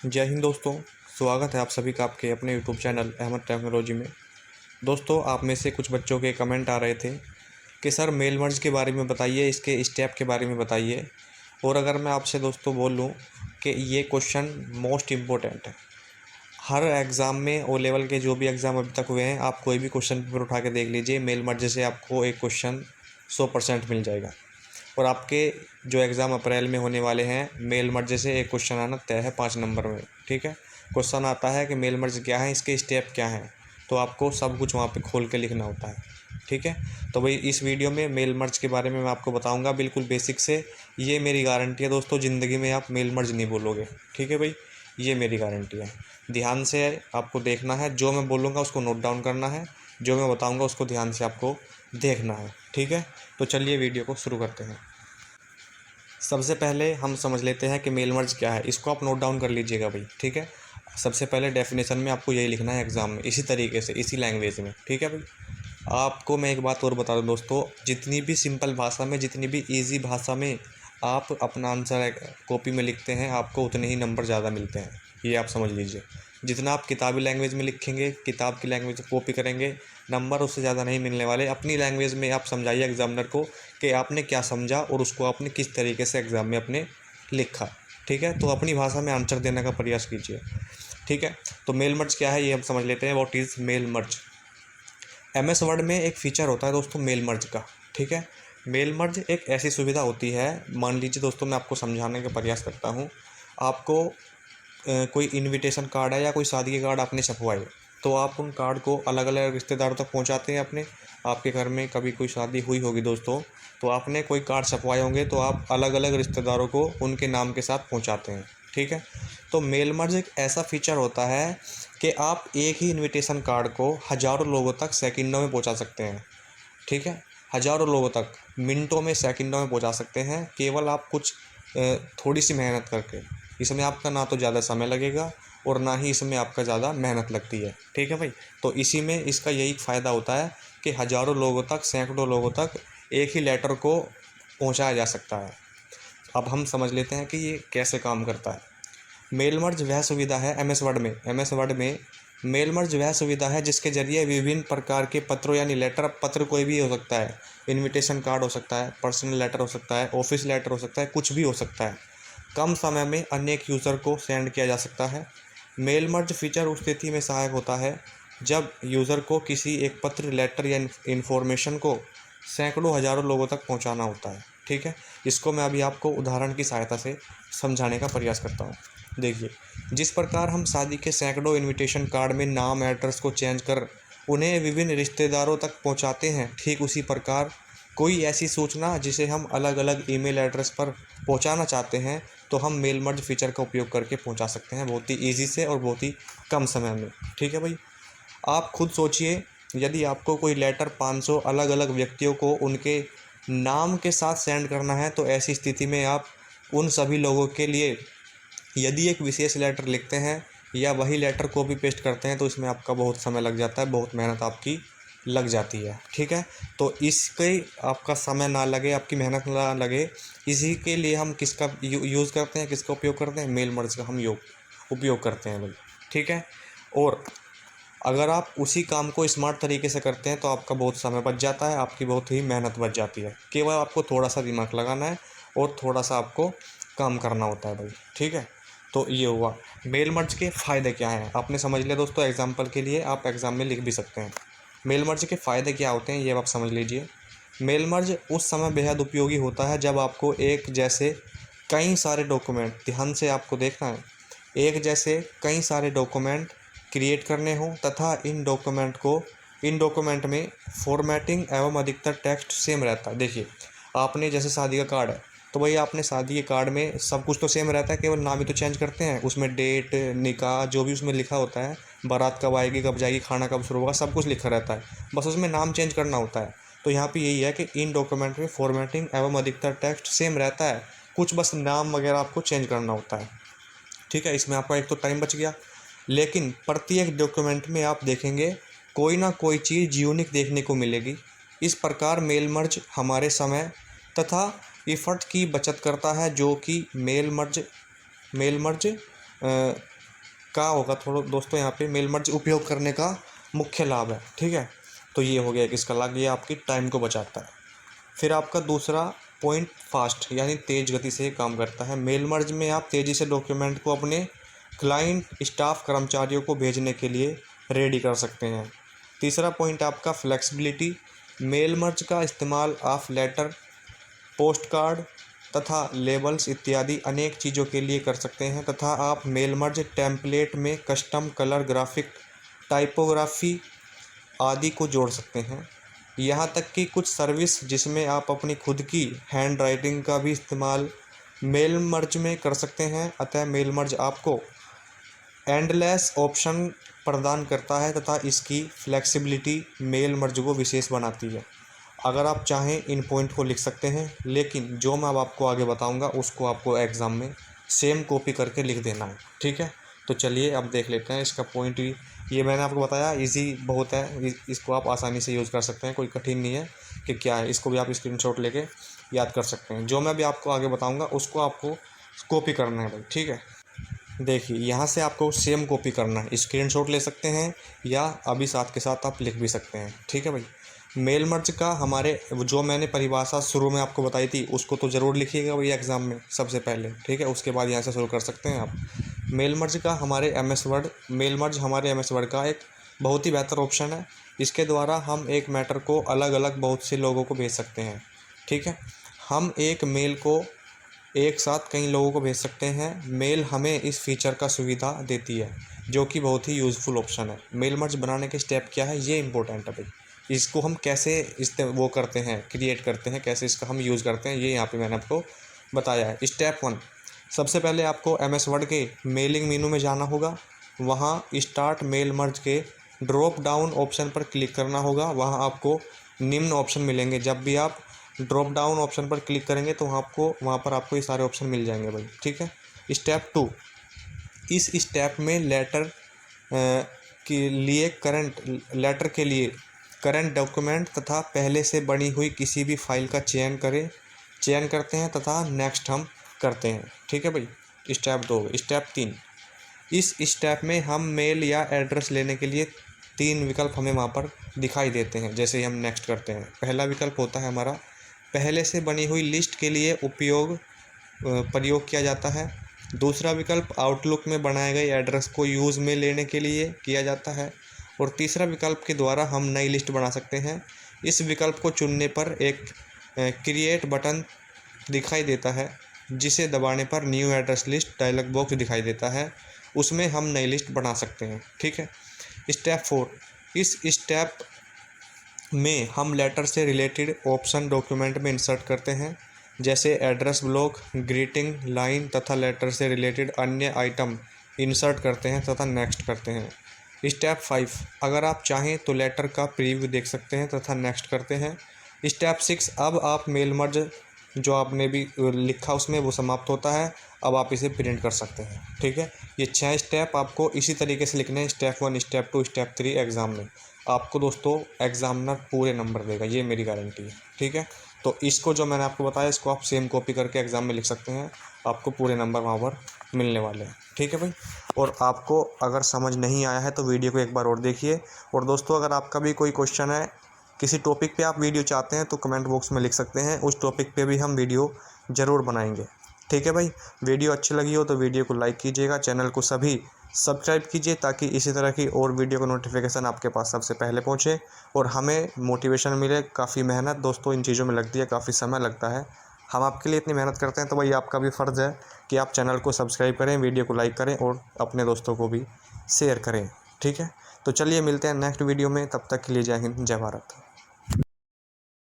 जय हिंद दोस्तों। स्वागत है आप सभी का आपके अपने यूट्यूब चैनल अहमद टेक्नोलॉजी में। दोस्तों, आप में से कुछ बच्चों के कमेंट आ रहे थे कि सर मेल मर्ज के बारे में बताइए, इसके स्टेप के बारे में बताइए। और अगर मैं आपसे दोस्तों बोल लूँ कि ये क्वेश्चन मोस्ट इम्पोर्टेंट है। हर एग्ज़ाम में ओ लेवल के जो भी एग्ज़ाम अभी तक हुए हैं, आप कोई भी क्वेश्चन पेपर उठा के देख लीजिए, मेल मर्ज से आपको एक क्वेश्चन 100% मिल जाएगा। और आपके जो एग्ज़ाम अप्रैल में होने वाले हैं, मेल मर्ज से एक क्वेश्चन आना तय है 5 नंबर में। ठीक है, क्वेश्चन आता है कि मेल मर्ज क्या है, इसके स्टेप क्या हैं, तो आपको सब कुछ वहाँ पे खोल के लिखना होता है। ठीक है, तो भाई इस वीडियो में मेल मर्ज के बारे में मैं आपको बताऊंगा बिल्कुल बेसिक से। ये मेरी गारंटी है दोस्तों, ज़िंदगी में आप मेल मर्ज नहीं बोलोगे। ठीक है भाई, ये मेरी गारंटी है। ध्यान से आपको देखना है, जो मैं बोलूँगा उसको नोट डाउन करना है, जो मैं बताऊँगा उसको ध्यान से आपको देखना है। ठीक है, तो चलिए वीडियो को शुरू करते हैं। सबसे पहले हम समझ लेते हैं कि मेल मर्ज क्या है। इसको आप नोट डाउन कर लीजिएगा भाई। ठीक है, सबसे पहले डेफिनेशन में आपको यही लिखना है एग्ज़ाम में, इसी तरीके से, इसी लैंग्वेज में। ठीक है भाई। आपको मैं एक बात और बता दूं दोस्तों, जितनी भी सिंपल भाषा में, जितनी भी इजी भाषा में आप अपना आंसर कॉपी में लिखते हैं, आपको उतने ही नंबर ज़्यादा मिलते हैं। ये आप समझ लीजिए। जितना आप किताबी लैंग्वेज में लिखेंगे, किताब की लैंग्वेज कॉपी करेंगे, नंबर उससे ज़्यादा नहीं मिलने वाले। अपनी लैंग्वेज में आप समझाइए एग्जामिनर को कि आपने क्या समझा और उसको आपने किस तरीके से एग्ज़ाम में अपने लिखा। ठीक है, तो अपनी भाषा में आंसर देने का प्रयास कीजिए। ठीक है, तो मेल मर्ज क्या है ये हम समझ लेते हैं। What is mail merge. MS word में एक फ़ीचर होता है दोस्तों मेल मर्ज का। ठीक है, मेल मर्ज एक ऐसी सुविधा होती है, मान लीजिए दोस्तों मैं आपको समझाने का प्रयास करता हूँ। आपको कोई इनविटेशन कार्ड है या कोई शादी के कार्ड आपने छपवाए, तो आप उन कार्ड को अलग अलग रिश्तेदारों तक पहुंचाते हैं अपने। आपके घर में कभी कोई शादी हुई होगी दोस्तों, तो आपने कोई कार्ड छपवाए होंगे, तो आप अलग अलग रिश्तेदारों को उनके नाम के साथ पहुंचाते हैं। ठीक है, तो मेल मर्ज एक ऐसा फीचर होता है कि आप एक ही इनविटेशन कार्ड को हज़ारों लोगों तक सेकंडों में पहुंचा सकते हैं। ठीक है, हज़ारों लोगों तक मिनटों में, सेकंडों में पहुंचा सकते हैं, केवल आप कुछ थोड़ी सी मेहनत करके। इसमें आपका ना तो ज़्यादा समय लगेगा और ना ही इसमें आपका ज़्यादा मेहनत लगती है। ठीक है भाई, तो इसी में इसका यही फ़ायदा होता है कि हज़ारों लोगों तक, सैकड़ों लोगों तक एक ही लेटर को पहुंचाया जा सकता है। अब हम समझ लेते हैं कि ये कैसे काम करता है। मेल मर्ज वह सुविधा है MS वर्ड में मेल मर्ज वह सुविधा है जिसके जरिए विभिन्न प्रकार के पत्रों यानी लेटर, पत्र कोई भी हो सकता है, इनविटेशन कार्ड हो सकता है, पर्सनल लेटर हो सकता है, ऑफिस लेटर हो सकता है, कुछ भी हो सकता है, कम समय में अनेक यूज़र को सेंड किया जा सकता है। मेल मर्ज फीचर उस स्थिति में सहायक होता है जब यूज़र को किसी एक पत्र, लेटर या इन्फॉर्मेशन को सैकड़ों हज़ारों लोगों तक पहुंचाना होता है। ठीक है, इसको मैं अभी आपको उदाहरण की सहायता से समझाने का प्रयास करता हूँ। देखिए, जिस प्रकार हम शादी के सैकड़ों इनविटेशन कार्ड में नाम, एड्रेस को चेंज कर उन्हें विभिन्न रिश्तेदारों तक पहुंचाते हैं, ठीक उसी प्रकार कोई ऐसी सूचना जिसे हम अलग अलग ईमेल एड्रेस पर पहुंचाना चाहते हैं, तो हम मेल मर्ज फीचर का उपयोग करके पहुंचा सकते हैं, बहुत ही ईजी से और बहुत ही कम समय में। ठीक है भाई, आप खुद सोचिए, यदि आपको कोई लेटर 500 अलग अलग व्यक्तियों को उनके नाम के साथ सेंड करना है, तो ऐसी स्थिति में आप उन सभी लोगों के लिए यदि एक विशेष लेटर लिखते हैं या वही लेटर कॉपी पेस्ट करते हैं, तो इसमें आपका बहुत समय लग जाता है, बहुत मेहनत आपकी लग जाती है। ठीक है, तो इसके आपका समय ना लगे, आपकी मेहनत ना लगे, इसी के लिए हम किसका यूज़ करते हैं, किसका उपयोग करते हैं, मेल मर्ज का हम उपयोग करते हैं भाई। ठीक है, और अगर आप उसी काम को स्मार्ट तरीके से करते हैं तो आपका बहुत समय बच जाता है, आपकी बहुत ही मेहनत बच जाती है। केवल आपको थोड़ा सा दिमाग लगाना है और थोड़ा सा आपको काम करना होता है भाई। ठीक है, तो ये हुआ मेल मर्ज के फ़ायदे क्या हैं, आपने समझ लिया दोस्तों। एग्जाम्पल के लिए आप एग्ज़ाम में लिख भी सकते हैं मेल मर्ज के फ़ायदे क्या होते हैं, ये आप समझ लीजिए। मेल मर्ज उस समय बेहद उपयोगी होता है जब आपको एक जैसे कई सारे डॉक्यूमेंट, ध्यान से आपको देखना है, एक जैसे कई सारे डॉक्यूमेंट क्रिएट करने हों तथा इन डॉक्यूमेंट में फॉर्मेटिंग एवं अधिकतर टेक्स्ट सेम रहता है। देखिए, आपने जैसे शादी का कार्ड है, तो भाई आपने शादी के कार्ड में सब कुछ तो सेम रहता है, केवल नाम ही तो चेंज करते हैं। उसमें डेट, निकाह, जो भी उसमें लिखा होता है, बारात कब आएगी, कब जाएगी, खाना कब शुरू होगा, सब कुछ लिखा रहता है, बस उसमें नाम चेंज करना होता है। तो यहाँ पे यही है कि इन डॉक्यूमेंट में फॉर्मेटिंग एवं अधिकतर टेक्स्ट सेम रहता है, कुछ बस नाम वगैरह आपको चेंज करना होता है। ठीक है, इसमें आपका एक तो टाइम बच गया, लेकिन प्रत्येक डॉक्यूमेंट में आप देखेंगे कोई ना कोई चीज़ यूनिक देखने को मिलेगी। इस प्रकार मेल मर्ज हमारे समय तथा इफ़र्ट की बचत करता है, जो कि मेल मर्ज का होगा थोड़ा दोस्तों यहाँ पे मेल मर्ज उपयोग करने का मुख्य लाभ है, ठीक है। तो ये हो गया कि इसका लाभ, ये आपकी टाइम को बचाता है। फिर आपका दूसरा पॉइंट फास्ट यानी तेज़ गति से काम करता है। मेल मर्ज में आप तेज़ी से डॉक्यूमेंट को अपने क्लाइंट, स्टाफ, कर्मचारियों को भेजने के लिए रेडी कर सकते हैं। तीसरा पॉइंट आपका फ्लेक्सिबिलिटी। मेल मर्ज का इस्तेमाल आप लेटर, पोस्ट कार्ड तथा लेबल्स इत्यादि अनेक चीज़ों के लिए कर सकते हैं तथा आप मेल मर्ज टेम्पलेट में कस्टम कलर, ग्राफिक, टाइपोग्राफी आदि को जोड़ सकते हैं। यहाँ तक कि कुछ सर्विस जिसमें आप अपनी खुद की हैंड राइटिंग का भी इस्तेमाल मेल मर्ज में कर सकते हैं। अतः मेल मर्ज आपको एंडलेस ऑप्शन प्रदान करता है तथा इसकी फ्लेक्सिबिलिटी मेल मर्ज को विशेष बनाती है। अगर आप चाहें इन पॉइंट को लिख सकते हैं, लेकिन जो मैं अब आपको आगे बताऊंगा उसको आपको एग्ज़ाम में सेम कॉपी करके लिख देना है, ठीक है। तो चलिए अब देख लेते हैं इसका पॉइंट। ये मैंने आपको बताया इजी बहुत है, इसको आप आसानी से यूज़ कर सकते हैं, कोई कठिन नहीं है कि क्या है। इसको भी आप स्क्रीनशॉट लेके याद कर सकते हैं। जो मैं भी आपको आगे बताऊँगा उसको आपको कॉपी करना है भाई, ठीक है। देखिए यहाँ से आपको सेम कॉपी करना है, स्क्रीनशॉट ले सकते हैं या अभी साथ के साथ आप लिख भी सकते हैं, ठीक है भाई। मेल मर्ज का हमारे जो मैंने परिभाषा शुरू में आपको बताई थी उसको तो ज़रूर लिखिएगा भाई एग्ज़ाम में सबसे पहले, ठीक है। उसके बाद यहाँ से शुरू कर सकते हैं आप। मेल मर्ज का हमारे एमएस वर्ड मेल मर्ज हमारे एमएस वर्ड का एक बहुत ही बेहतर ऑप्शन है। इसके द्वारा हम एक मैटर को अलग अलग बहुत से लोगों को भेज सकते हैं, ठीक है। हम एक मेल को एक साथ कई लोगों को भेज सकते हैं। मेल हमें इस फीचर का सुविधा देती है जो कि बहुत ही यूज़फुल ऑप्शन है। मेल मर्ज बनाने के स्टेप क्या है ये इंपॉर्टेंट है भाई। इसको हम कैसे वो करते हैं, क्रिएट करते हैं, कैसे इसका हम यूज़ करते हैं, ये यहाँ पे मैंने आपको बताया है। स्टेप 1, सबसे पहले आपको एमएस वर्ड के मेलिंग मेनू में जाना होगा। वहाँ स्टार्ट मेल मर्ज के ड्रॉप डाउन ऑप्शन पर क्लिक करना होगा। वहाँ आपको निम्न ऑप्शन मिलेंगे। जब भी आप ड्रॉप डाउन ऑप्शन पर क्लिक करेंगे तो वहाँ पर आपको ये सारे ऑप्शन मिल जाएंगे भाई, ठीक है। स्टेप 2, इस स्टेप में लेटर के लिए करंट डॉक्यूमेंट तथा पहले से बनी हुई किसी भी फाइल का चयन करते हैं तथा नेक्स्ट हम करते हैं, ठीक है भाई। स्टेप 2। स्टेप 3, इस स्टेप में हम मेल या एड्रेस लेने के लिए 3 विकल्प हमें वहाँ पर दिखाई देते हैं जैसे ही हम नेक्स्ट करते हैं। पहला विकल्प होता है हमारा पहले से बनी हुई लिस्ट के लिए प्रयोग किया जाता है। दूसरा विकल्प आउटलुक में बनाए गए एड्रेस को यूज़ में लेने के लिए किया जाता है। और तीसरा विकल्प के द्वारा हम नई लिस्ट बना सकते हैं। इस विकल्प को चुनने पर एक क्रिएट बटन दिखाई देता है जिसे दबाने पर new address list dialogue box दिखाई देता है, उसमें हम नई लिस्ट बना सकते हैं, ठीक है। स्टेप 4, इस स्टेप में हम लेटर से रिलेटेड ऑप्शन डॉक्यूमेंट में इंसर्ट करते हैं जैसे एड्रेस ब्लॉक, ग्रीटिंग लाइन तथा लेटर से रिलेटेड अन्य आइटम इंसर्ट करते हैं तथा नेक्स्ट करते हैं। स्टेप 5, अगर आप चाहें तो लेटर का प्रीव्यू देख सकते हैं तथा नेक्स्ट करते हैं। स्टेप 6, अब आप मेल मर्ज जो आपने भी लिखा उसमें वो समाप्त होता है, अब आप इसे प्रिंट कर सकते हैं, ठीक है। ये 6 स्टेप आपको इसी तरीके से लिखने हैं, स्टेप 1, स्टेप 2, स्टेप 3। एग्ज़ाम में आपको दोस्तों एग्जामिनर पूरे नंबर देगा, ये मेरी गारंटी है, ठीक है। तो इसको जो मैंने आपको बताया इसको आप सेम कॉपी करके एग्ज़ाम में लिख सकते हैं, आपको पूरे नंबर वहाँ पर मिलने वाले हैं, ठीक है भाई। और आपको अगर समझ नहीं आया है तो वीडियो को एक बार और देखिए। और दोस्तों अगर आपका भी कोई क्वेश्चन है, किसी टॉपिक पे आप वीडियो चाहते हैं तो कमेंट बॉक्स में लिख सकते हैं, उस टॉपिक पे भी हम वीडियो ज़रूर बनाएंगे, ठीक है भाई। वीडियो अच्छी लगी हो तो वीडियो को लाइक कीजिएगा, चैनल को सभी सब्सक्राइब कीजिए ताकि इसी तरह की और वीडियो का नोटिफिकेशन आपके पास सबसे पहले पहुंचे और हमें मोटिवेशन मिले। काफ़ी मेहनत दोस्तों इन चीज़ों में लगती है, काफ़ी समय लगता है, हम आपके लिए इतनी मेहनत करते हैं तो भाई आपका भी फ़र्ज़ है कि आप चैनल को सब्सक्राइब करें, वीडियो को लाइक करें और अपने दोस्तों को भी शेयर करें, ठीक है। तो चलिए मिलते हैं नेक्स्ट वीडियो में, तब तक के लिए जय हिंद, जय भारत।